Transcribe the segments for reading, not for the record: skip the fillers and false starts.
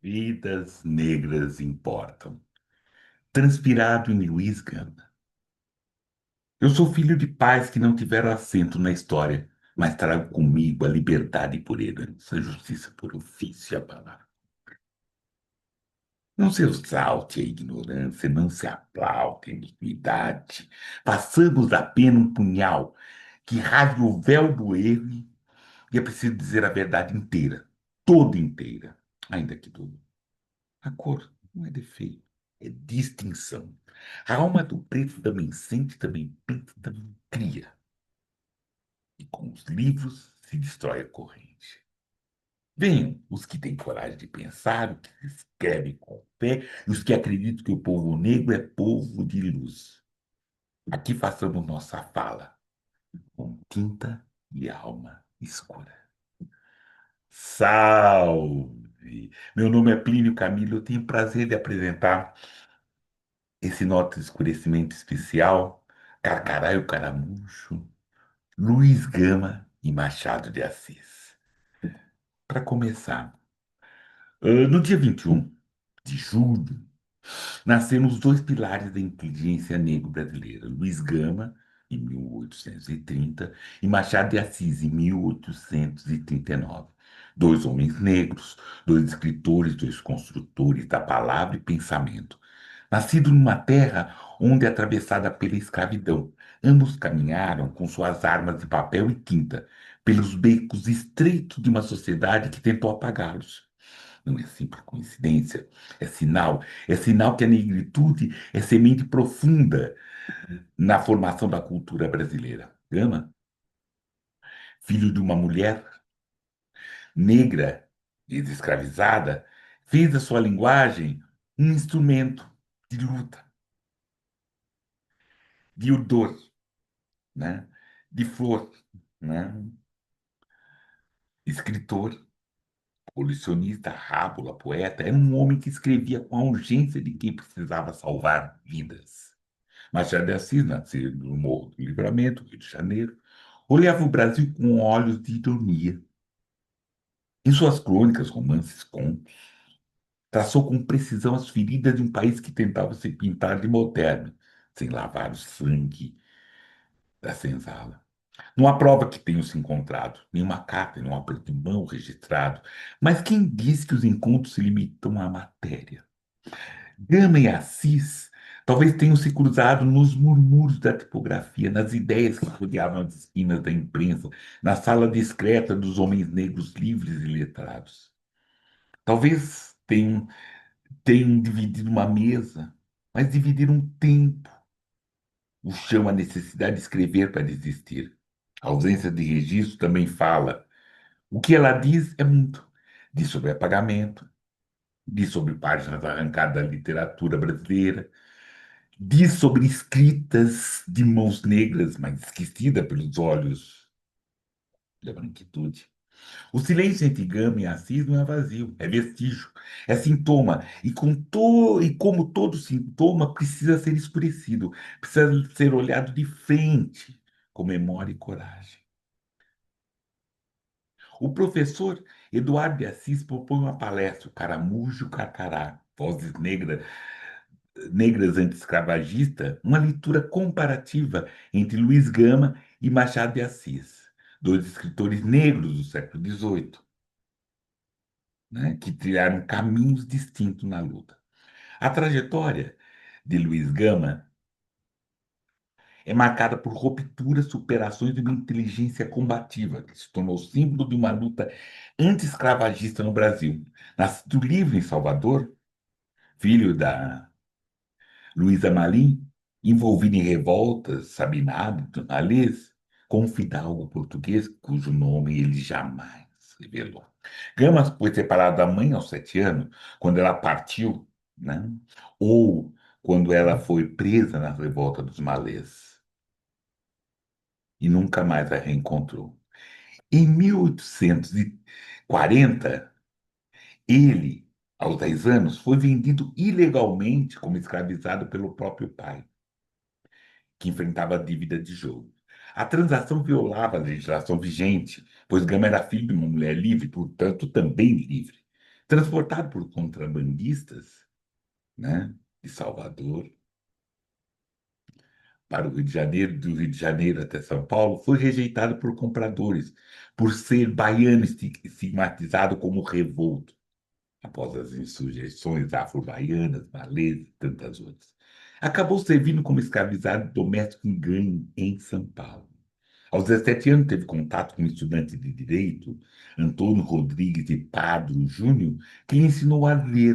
Vidas negras importam. Transpirado em Luiz Gama. Eu sou filho de pais que não tiveram assento na história, mas trago comigo a liberdade por herança, a justiça por ofício e a palavra. Não se exalte a ignorância, não se aplaude a iniquidade. Passamos apenas um punhal que rasga o véu do erro e é preciso dizer a verdade inteira, toda inteira, ainda que doa. A cor não é defeito, é distinção. A alma do preto também sente, também pensa, também cria. E com os livros se destrói a corrente. Venham os que têm coragem de pensar, os que escrevem com fé, e os que acreditam que o povo negro é povo de luz. Aqui façamos nossa fala com tinta e alma escura. Salve! Meu nome é Plínio Camilo, eu tenho o prazer de apresentar esse nota de escurecimento especial, Carcará Caramujo, Luiz Gama e Machado de Assis. Para começar, no dia 21 de julho, nasceram os dois pilares da inteligência negro-brasileira, Luiz Gama, em 1830, e Machado de Assis, em 1839. Dois homens negros, dois escritores, dois construtores da palavra e pensamento. Nascido numa terra onde é atravessada pela escravidão, ambos caminharam com suas armas de papel e tinta pelos becos estreitos de uma sociedade que tentou apagá-los. Não é simples coincidência, é sinal que a negritude é semente profunda na formação da cultura brasileira. Gama, filho de uma mulher negra e escravizada, fez da sua linguagem um instrumento de luta, de odor, né? De flor, né? Escritor, abolicionista, rábula, poeta, era um homem que escrevia com a urgência de quem precisava salvar vidas. Machado de Assis, nascido no Morro do Livramento, Rio de Janeiro, olhava o Brasil com olhos de ironia. Em suas crônicas, romances, contos, traçou com precisão as feridas de um país que tentava se pintar de moderno, sem lavar o sangue da senzala. Não há prova que tenham se encontrado, nenhuma carta, nenhum aperto de mão registrado, mas quem diz que os encontros se limitam à matéria? Gama e Assis talvez tenham se cruzado nos murmúrios da tipografia, nas ideias que rodeavam as esquinas da imprensa, na sala discreta dos homens negros livres e letrados. Talvez tenham dividido uma mesa, mas dividiram um tempo, o chão, a necessidade de escrever para desistir. A ausência de registro também fala. O que ela diz é muito. Diz sobre apagamento, diz sobre páginas arrancadas da literatura brasileira, diz sobre escritas de mãos negras, mas esquecida pelos olhos da branquitude. O silêncio entre Gama e Assis não é vazio, é vestígio, é sintoma, e como todo sintoma precisa ser escurecido, precisa ser olhado de frente, com memória e coragem. O professor Eduardo de Assis propõe uma palestra, o Caramujo Carcará, Vozes Negras Anti-Escravagista, uma leitura comparativa entre Luiz Gama e Machado de Assis, dois escritores negros do século XVIII, né, que trilharam caminhos distintos na luta. A trajetória de Luiz Gama é marcada por rupturas, superações de uma inteligência combativa, que se tornou símbolo de uma luta anti-escravagista no Brasil. Nascido livre em Salvador, filho da Luísa Marim, envolvido em revoltas, Sabinado, Tunalês, com um fidalgo português cujo nome ele jamais revelou. Gama foi separado da mãe aos 7 anos, quando ela partiu, né? Ou quando ela foi presa na revolta dos malês e nunca mais a reencontrou. Em 1840, ele, aos 10 anos, foi vendido ilegalmente como escravizado pelo próprio pai, que enfrentava a dívida de jogo. A transação violava a legislação vigente, pois Gama era filho de uma mulher livre, portanto, também livre. Transportado por contrabandistas, né, de Salvador para o Rio de Janeiro, do Rio de Janeiro até São Paulo, foi rejeitado por compradores, por ser baiano estigmatizado como revolto, após as insurreições afro-baianas, malês e tantas outras. Acabou servindo como escravizado doméstico em São Paulo. Aos 17 anos, teve contato com um estudante de direito, Antônio Rodrigues de Padro Júnior, que lhe ensinou a ler.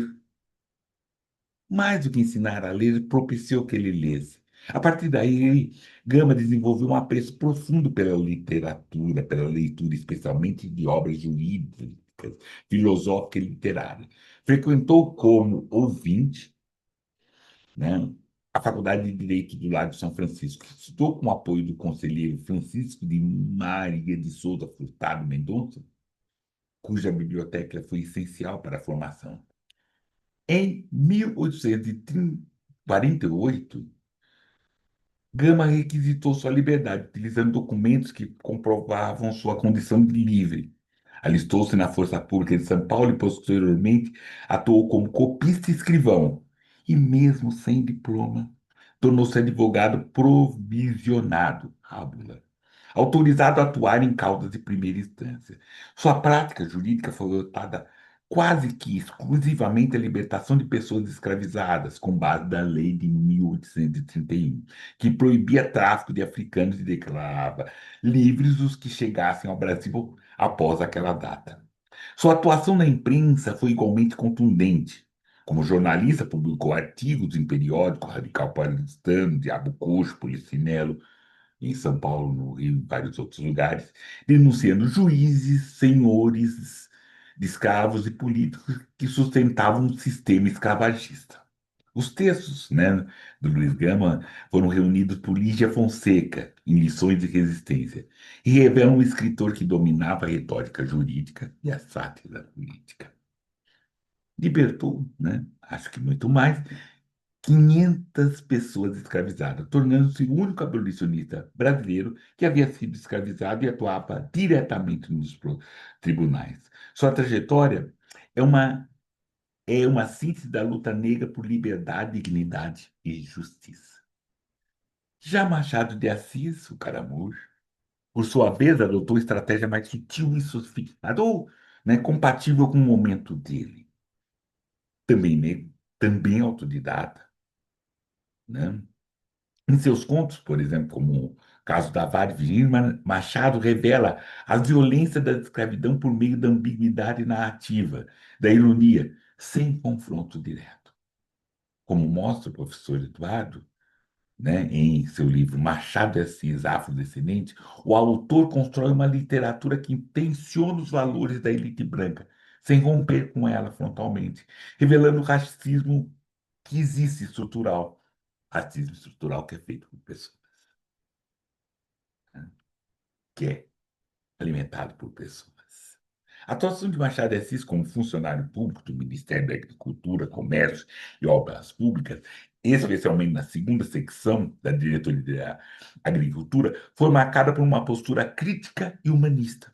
Mais do que ensinar a ler, propiciou que ele lesse. A partir daí, Gama desenvolveu um apreço profundo pela literatura, pela leitura, especialmente de obras jurídicas, filosóficas e literárias. Frequentou como ouvinte, né, a Faculdade de Direito do Lago São Francisco. Estudou com o apoio do conselheiro Francisco de Maria de Souza Furtado Mendonça, cuja biblioteca foi essencial para a formação. Em 1848, Gama requisitou sua liberdade, utilizando documentos que comprovavam sua condição de livre. Alistou-se na Força Pública de São Paulo e, posteriormente, atuou como copista e escrivão. E, mesmo sem diploma, tornou-se advogado provisionado, hábula, autorizado a atuar em causas de primeira instância. Sua prática jurídica foi voltada quase que exclusivamente à libertação de pessoas escravizadas, com base na lei de 1831, que proibia tráfico de africanos e declarava livres os que chegassem ao Brasil após aquela data. Sua atuação na imprensa foi igualmente contundente. Como jornalista, publicou artigos em periódicos Radical Paulistano, Diabo Coxo, Polichinelo, em São Paulo, no Rio e em vários outros lugares, denunciando juízes, senhores de escravos e políticos que sustentavam um sistema escravagista. Os textos, né, do Luiz Gama foram reunidos por Lígia Fonseca em Lições de Resistência e revelam um escritor que dominava a retórica jurídica e a sátira política. Libertou, né, acho que muito mais, 500 pessoas escravizadas, tornando-se o único abolicionista brasileiro que havia sido escravizado e atuava diretamente nos tribunais. Sua trajetória é uma, é uma síntese da luta negra por liberdade, dignidade e justiça. Já Machado de Assis, o Caramujo, por sua vez, adotou estratégia mais sutil e sofisticada, ou, né, compatível com o momento dele. Também negro, também autodidata, né? Em seus contos, por exemplo, como o caso da Vara Virgínia, Machado revela a violência da escravidão por meio da ambiguidade narrativa, da ironia, sem confronto direto. Como mostra o professor Eduardo, né, em seu livro Machado de Assis, Afrodescendente, o autor constrói uma literatura que tensiona os valores da elite branca, sem romper com ela frontalmente, revelando o racismo que existe estrutural, racismo estrutural que é feito por pessoas, né, que é alimentado por pessoas. A atuação de Machado de Assis como funcionário público do Ministério da Agricultura, Comércio e Obras Públicas, especialmente na segunda secção da Diretoria da Agricultura, foi marcada por uma postura crítica e humanista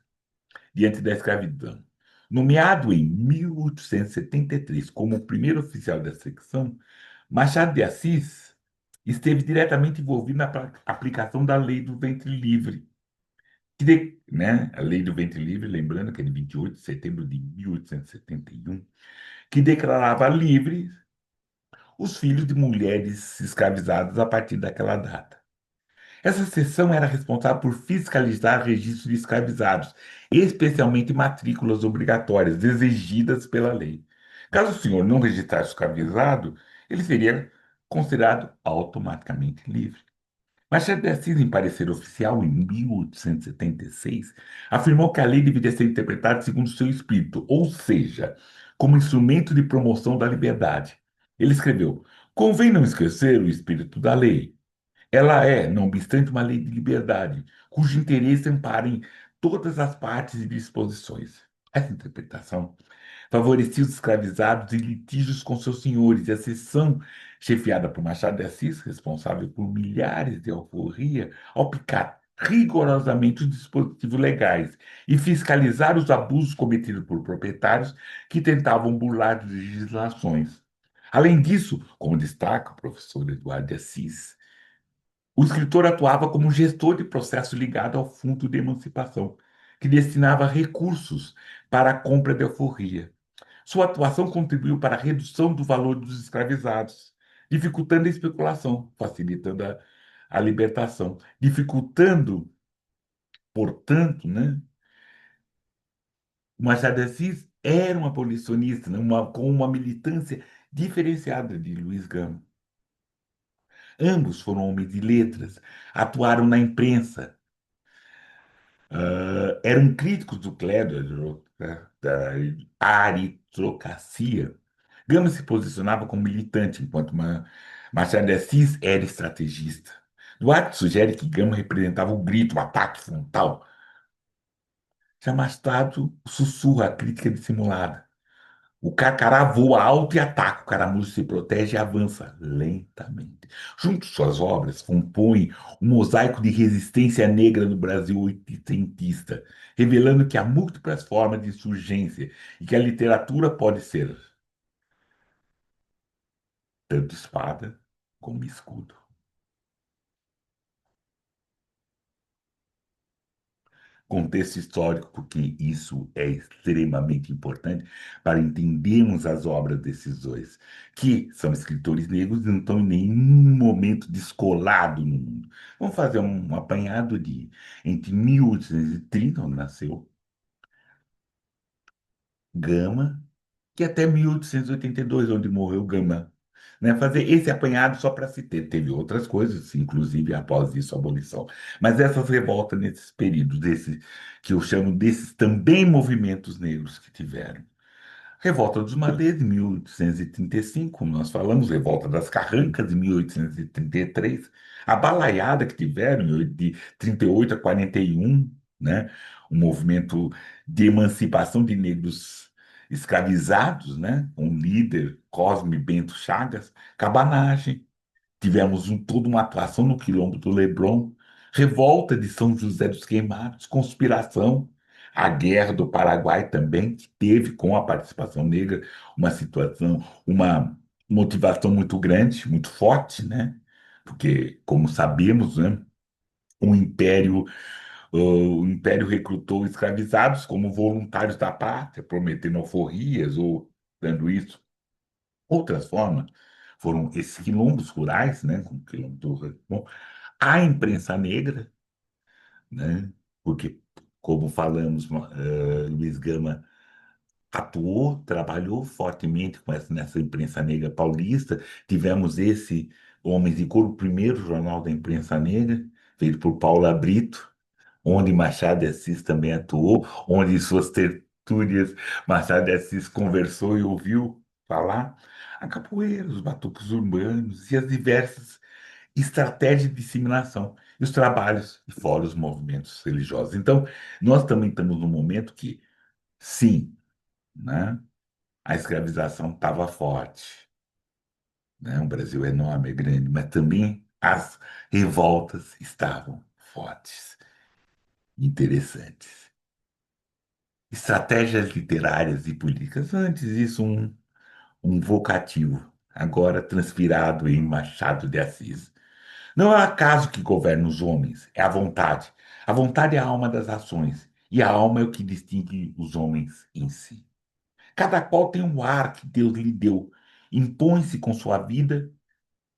diante da escravidão. Nomeado em 1873 como o primeiro oficial da secção, Machado de Assis esteve diretamente envolvido na aplicação da lei do ventre livre, né, a lei do ventre livre, lembrando que é de 28 de setembro de 1871, que declarava livres os filhos de mulheres escravizadas a partir daquela data. Essa seção era responsável por fiscalizar registros de escravizados, especialmente matrículas obrigatórias exigidas pela lei. Caso o senhor não registrasse o escravizado, ele seria considerado automaticamente livre. Machado de Assis, em parecer oficial, em 1876, afirmou que a lei deveria ser interpretada segundo seu espírito, ou seja, como instrumento de promoção da liberdade. Ele escreveu: convém não esquecer o espírito da lei. Ela é, não obstante, uma lei de liberdade, cujo interesse amparem todas as partes e disposições. Essa interpretação favorecia os escravizados em litígios com seus senhores, e a seção, chefiada por Machado de Assis, responsável por milhares de alforria, ao picar rigorosamente os dispositivos legais e fiscalizar os abusos cometidos por proprietários que tentavam burlar legislações. Além disso, como destaca o professor Eduardo de Assis, o escritor atuava como gestor de processo ligado ao Fundo de Emancipação, que destinava recursos para a compra de alforria. Sua atuação contribuiu para a redução do valor dos escravizados, dificultando a especulação, facilitando a libertação, dificultando, portanto, né, o Machado de Assis era um abolicionista, né, com uma militância diferenciada de Luiz Gama. Ambos foram homens de letras, atuaram na imprensa, eram críticos do clero, da aristocracia. Gama se posicionava como militante, enquanto Machado de Assis era estrategista. Duarte sugere que Gama representava o grito, o ataque frontal. Já Machado sussurra a crítica dissimulada. O carcará voa alto e ataca, o caramujo se protege e avança lentamente. Junto suas obras, compõe um mosaico de resistência negra no Brasil oitentista, revelando que há múltiplas formas de insurgência e que a literatura pode ser tanto espada como escudo. Contexto histórico, porque isso é extremamente importante para entendermos as obras desses dois, que são escritores negros e não estão em nenhum momento descolados no mundo. Vamos fazer um apanhado de entre 1830, onde nasceu Gama, que até 1882, onde morreu Gama. Né? Fazer esse apanhado só para se ter. Teve outras coisas, inclusive após isso a abolição. Mas essas revoltas nesses períodos, que eu chamo desses também movimentos negros que tiveram. Revolta dos Malês, em 1835, como nós falamos, Revolta das Carrancas, em 1833, a balaiada que tiveram de 38 a 41, né? Um movimento de emancipação de negros escravizados, né? Com o líder Cosme Bento Chagas, cabanagem, tivemos toda uma atuação no Quilombo do Leblon, revolta de São José dos Queimados, conspiração, a Guerra do Paraguai também, que teve com a participação negra uma situação, uma motivação muito grande, muito forte, né? Porque, como sabemos, né, o império recrutou escravizados como voluntários da pátria, prometendo alforrias ou dando isso. Outras formas foram esses quilombos rurais, né, como o quilombo do Bom, a imprensa negra, né, porque, como falamos, Luiz Gama atuou, trabalhou fortemente nessa imprensa negra paulista. Tivemos esse Homens de Cor, o primeiro jornal da imprensa negra, feito por Paula Brito, onde Machado de Assis também atuou, onde em suas tertúlias Machado de Assis conversou e ouviu falar, a capoeira, os batuques urbanos e as diversas estratégias de disseminação, e os trabalhos e fora os movimentos religiosos. Então, nós também estamos num momento que, sim, né, a escravização estava forte, né, o Brasil é enorme, é grande, mas também as revoltas estavam fortes, interessantes. Estratégias literárias e políticas. Antes isso, um vocativo, agora transpirado em Machado de Assis. Não é o acaso que governa os homens, é a vontade. A vontade é a alma das ações, e a alma é o que distingue os homens em si. Cada qual tem um ar que Deus lhe deu, impõe-se com sua vida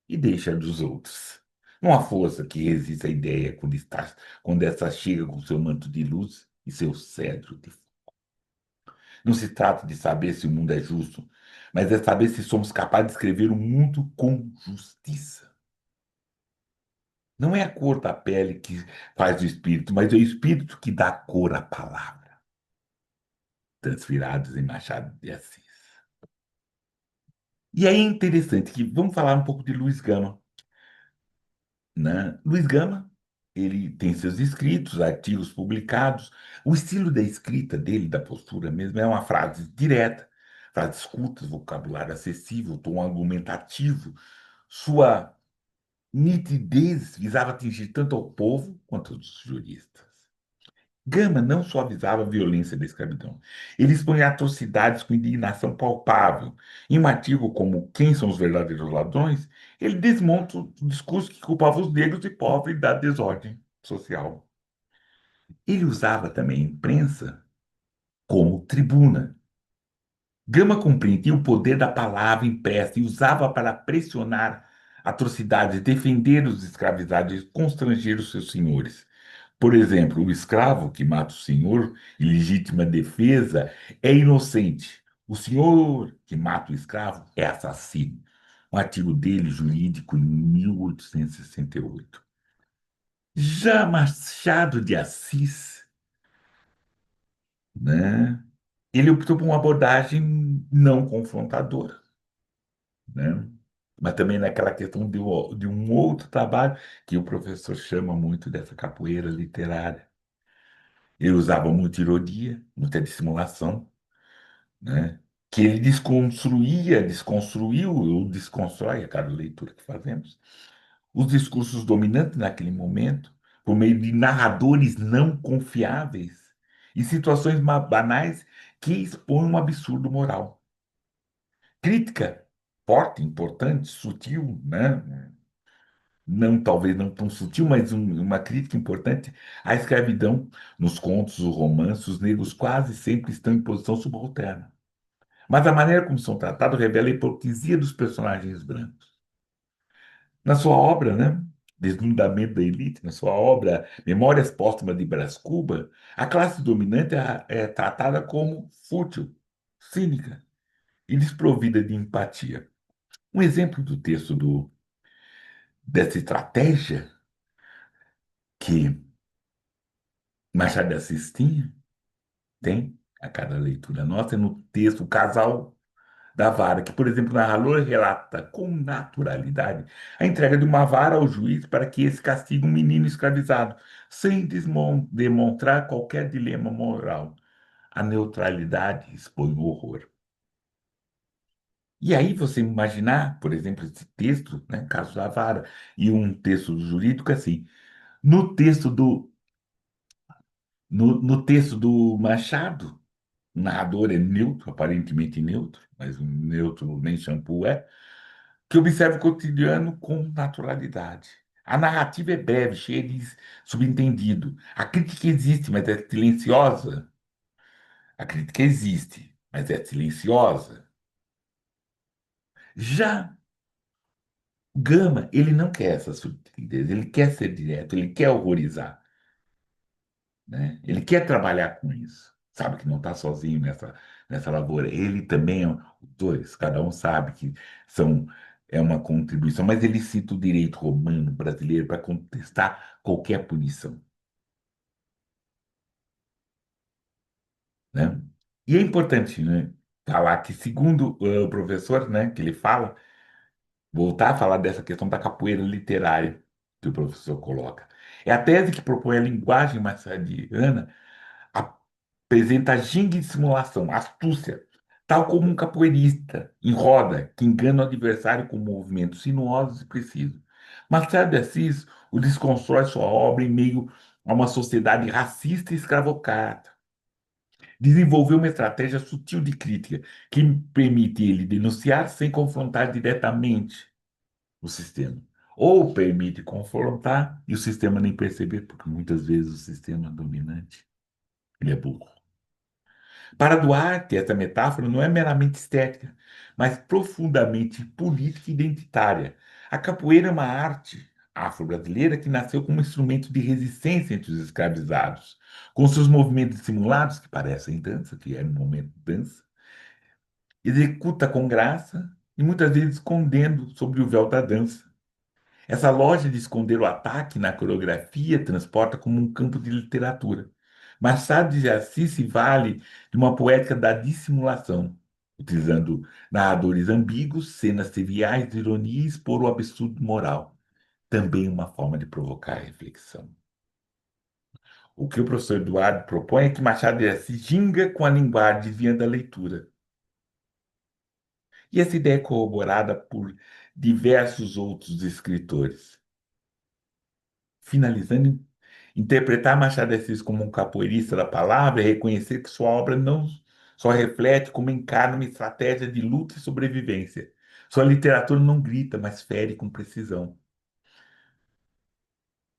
e deixa dos outros. Não há força que resista à ideia quando essa chega com seu manto de luz e seu cedro de. Não se trata de saber se o mundo é justo, mas é saber se somos capazes de escrever um mundo com justiça. Não é a cor da pele que faz o espírito, mas é o espírito que dá cor à palavra, transfirados em Machado de Assis. E aí é interessante que vamos falar um pouco de Luiz Gama, né? Luiz Gama, ele tem seus escritos, artigos publicados. O estilo da escrita dele, da postura mesmo, é uma frase direta, frases curtas, vocabulário acessível, tom argumentativo. Sua nitidez visava atingir tanto ao povo quanto os juristas. Gama não suavizava a violência da escravidão. Ele expunha atrocidades com indignação palpável. Em um artigo como Quem são os verdadeiros ladrões, ele desmonta o discurso que culpava os negros e pobres da desordem social. Ele usava também a imprensa como tribuna. Gama compreendia o poder da palavra impressa e usava para pressionar atrocidades, defender os escravizados e constranger os seus senhores. Por exemplo, o escravo que mata o senhor em legítima defesa é inocente. O senhor que mata o escravo é assassino. Um artigo dele, jurídico, em 1868. Já Machado de Assis, né, ele optou por uma abordagem não confrontadora, né? Mas também naquela questão de um outro trabalho que o professor chama muito dessa capoeira literária. Ele usava muita ironia, muita dissimulação, né? Que ele desconstruiu ou desconstrói a cada leitura que fazemos, os discursos dominantes naquele momento, por meio de narradores não confiáveis e situações banais que expõem um absurdo moral. Crítica forte, importante, sutil, né? Não, talvez não tão sutil, mas uma crítica importante à escravidão. Nos contos, os romances, os negros quase sempre estão em posição subalterna. Mas a maneira como são tratados revela a hipocrisia dos personagens brancos. Na sua obra, né, Desnudamento da Elite, na sua obra Memórias Póstumas de Brás Cuba, a classe dominante é tratada como fútil, cínica e desprovida de empatia. Um exemplo do texto dessa estratégia que Machado de Assis tem a cada leitura nossa, é no texto O Casal da Vara, que, por exemplo, o narrador relata com naturalidade a entrega de uma vara ao juiz para que esse castigue um menino escravizado, sem demonstrar qualquer dilema moral. A neutralidade expõe o horror. E aí você imaginar, por exemplo, esse texto, né, Caso da Vara, e um texto jurídico assim, no texto do, no texto do Machado, o narrador é neutro, aparentemente neutro, mas um neutro nem shampoo é, que observa o cotidiano com naturalidade. A narrativa é breve, cheia de subentendido. A crítica existe, mas é silenciosa. A crítica existe, mas é silenciosa. Já Gama, ele não quer essa subtilez, ele quer ser direto, ele quer horrorizar, né? Ele quer trabalhar com isso. Sabe que não está sozinho nessa lavoura. Ele também, os dois, cada um sabe que são, é uma contribuição, mas ele cita o direito romano brasileiro para contestar qualquer punição, né? E é importante, né, falar que, segundo o professor, né, que ele fala, voltar a falar dessa questão da capoeira literária que o professor coloca. É a tese que propõe a linguagem machadiana apresenta ginga de simulação, astúcia, tal como um capoeirista em roda que engana o adversário com movimentos sinuosos e precisos. Machado de Assis o desconstrói sua obra em meio a uma sociedade racista e escravocrata. Desenvolveu uma estratégia sutil de crítica que permite ele denunciar sem confrontar diretamente o sistema. Ou permite confrontar e o sistema nem perceber, porque muitas vezes o sistema dominante ele é burro. Para Duarte, essa metáfora não é meramente estética, mas profundamente política e identitária. A capoeira é uma arte afro-brasileira que nasceu como um instrumento de resistência entre os escravizados, com seus movimentos simulados, que parecem dança, que é um momento de dança, executa com graça e muitas vezes escondendo sobre o véu da dança. Essa loja de esconder o ataque na coreografia transporta como um campo de literatura. Machado de Assis se vale de uma poética da dissimulação, utilizando narradores ambíguos, cenas triviais de ironia e expor o absurdo moral. Também uma forma de provocar a reflexão. O que o professor Eduardo propõe é que Machado de Assis ginga com a linguagem, desviando a leitura. E essa ideia é corroborada por diversos outros escritores. Finalizando, interpretar Machado de Assis como um capoeirista da palavra é reconhecer que sua obra não só reflete como encarna uma estratégia de luta e sobrevivência. Sua literatura não grita, mas fere com precisão.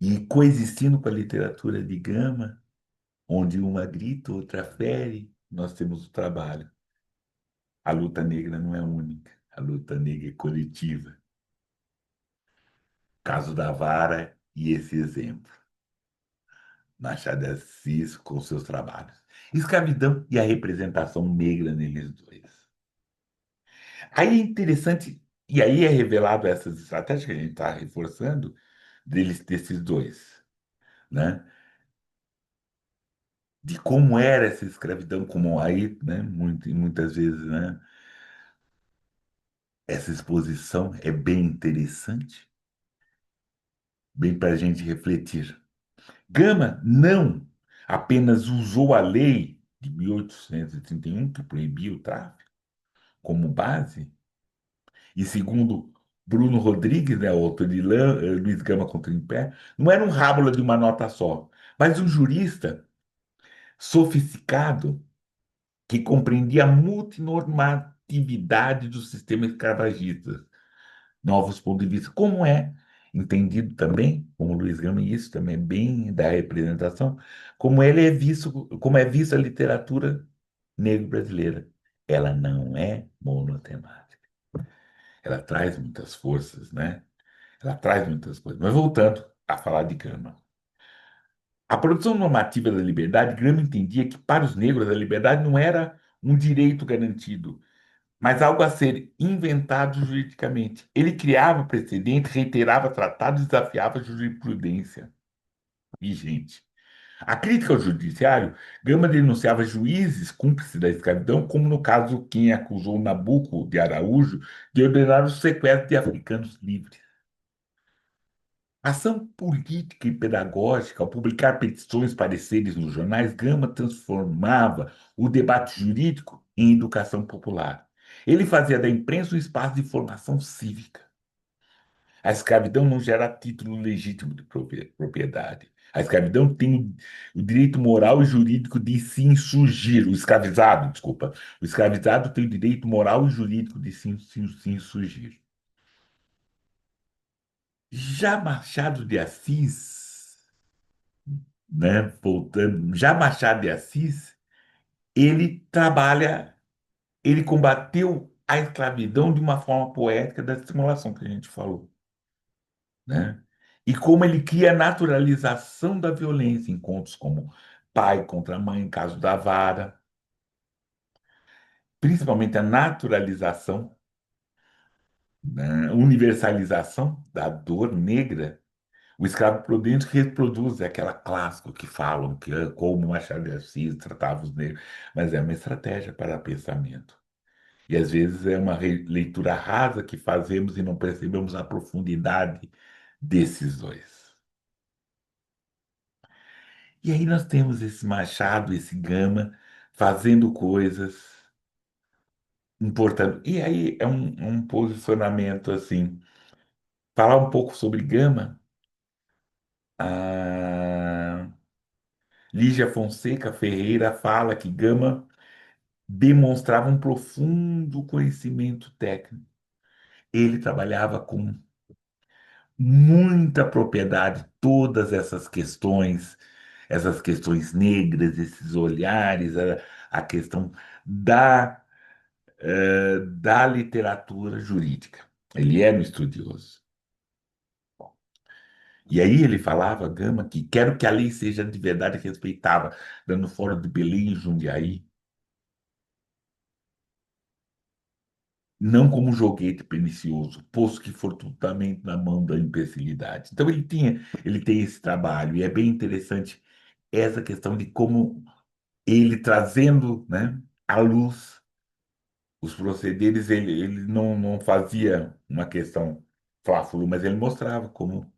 E coexistindo com a literatura de Gama, onde uma grita, outra fere, nós temos o trabalho. A luta negra não é única, a luta negra é coletiva. Caso da Vara e esse exemplo. Machado de Assis com seus trabalhos. Escravidão e a representação negra neles dois. Aí é interessante, e aí é revelado essas estratégias que a gente está reforçando desses dois, né? De como era essa escravidão, como aí, né? Muitas vezes, né? Essa exposição é bem interessante, bem para a gente refletir. Gama não apenas usou a lei de 1831, que proibia o tráfico, como base, e segundo Bruno Rodrigues, né, o autor de Luiz Gama contra o Império, não era um rábula de uma nota só, mas um jurista sofisticado que compreendia a multinormatividade do sistema escravagista, novos pontos de vista, como é entendido também, como Luiz Gama, e isso também é bem da representação, como ele é visto, como é vista a literatura negro-brasileira. Ela não é monotemática. Ela traz muitas forças, né? Ela traz muitas coisas. Mas voltando a falar de Gama. A produção normativa da liberdade, Gama entendia que para os negros a liberdade não era um direito garantido, mas algo a ser inventado juridicamente. Ele criava precedentes, reiterava tratados, desafiava a jurisprudência vigente. A crítica ao judiciário, Gama denunciava juízes cúmplices da escravidão, como no caso quem acusou Nabuco de Araújo de ordenar o sequestro de africanos livres. Ação política e pedagógica, ao publicar petições, pareceres nos jornais, Gama transformava o debate jurídico em educação popular. Ele fazia da imprensa um espaço de formação cívica. A escravidão não gera título legítimo de propriedade. A escravidão tem o direito moral e jurídico de se insurgir. O escravizado, desculpa. O escravizado tem o direito moral e jurídico de se insurgir. Já Machado de Assis, né, voltando, já Machado de Assis, ele trabalha, ele combateu a escravidão de uma forma poética da simulação que a gente falou, né? E como ele cria a naturalização da violência em contos como Pai contra Mãe, Caso da Vara, principalmente a naturalização, né, universalização da dor negra. O escravo prudente reproduz aquela clássico que falam que como Machado de Assis tratava os negros, mas é uma estratégia para pensamento. E às vezes é uma leitura rasa que fazemos e não percebemos a profundidade desses dois. E aí nós temos esse Machado, esse Gama, fazendo coisas importantes. E aí é um posicionamento assim. Falar um pouco sobre Gama, a Lígia Fonseca Ferreira fala que Gama demonstrava um profundo conhecimento técnico. Ele trabalhava com muita propriedade todas essas questões negras, esses olhares, a questão da, da literatura jurídica. Ele era um estudioso. E aí ele falava, Gama, que quero que a lei seja de verdade respeitada, dando fora de Belém e Jundiaí, não como um joguete pernicioso, posto que fortuitamente na mão da imbecilidade. Então ele tem esse trabalho, e é bem interessante essa questão de como ele trazendo, né, à luz os procederes, ele não fazia uma questão fla-flu, mas ele mostrava como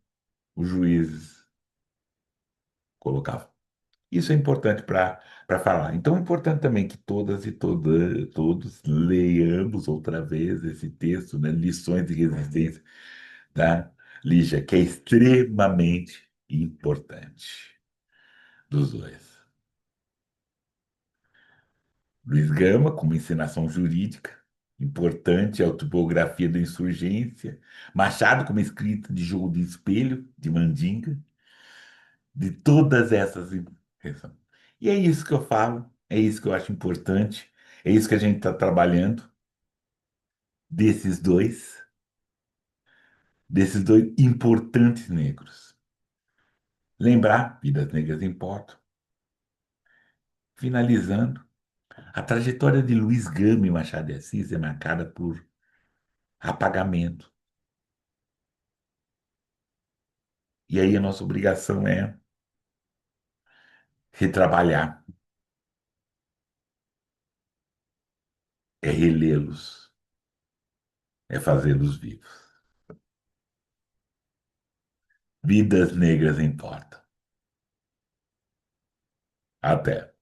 os juízes colocavam. Isso é importante para falar. Então é importante também que todos leiamos outra vez esse texto, né? Lições de Resistência da Lígia, que é extremamente importante dos dois. Luiz Gama, como encenação jurídica, importante, autobiografia da insurgência. Machado, como escrita de jogo de espelho, de Mandinga, de todas essas. E é isso que eu falo, é isso que eu acho importante, é isso que a gente está trabalhando, desses dois importantes negros. Lembrar, vidas negras importam. Finalizando, a trajetória de Luiz Gama e Machado de Assis é marcada por apagamento. E aí a nossa obrigação é retrabalhar, é relê-los, é fazê-los vivos. Vidas negras importam. Até.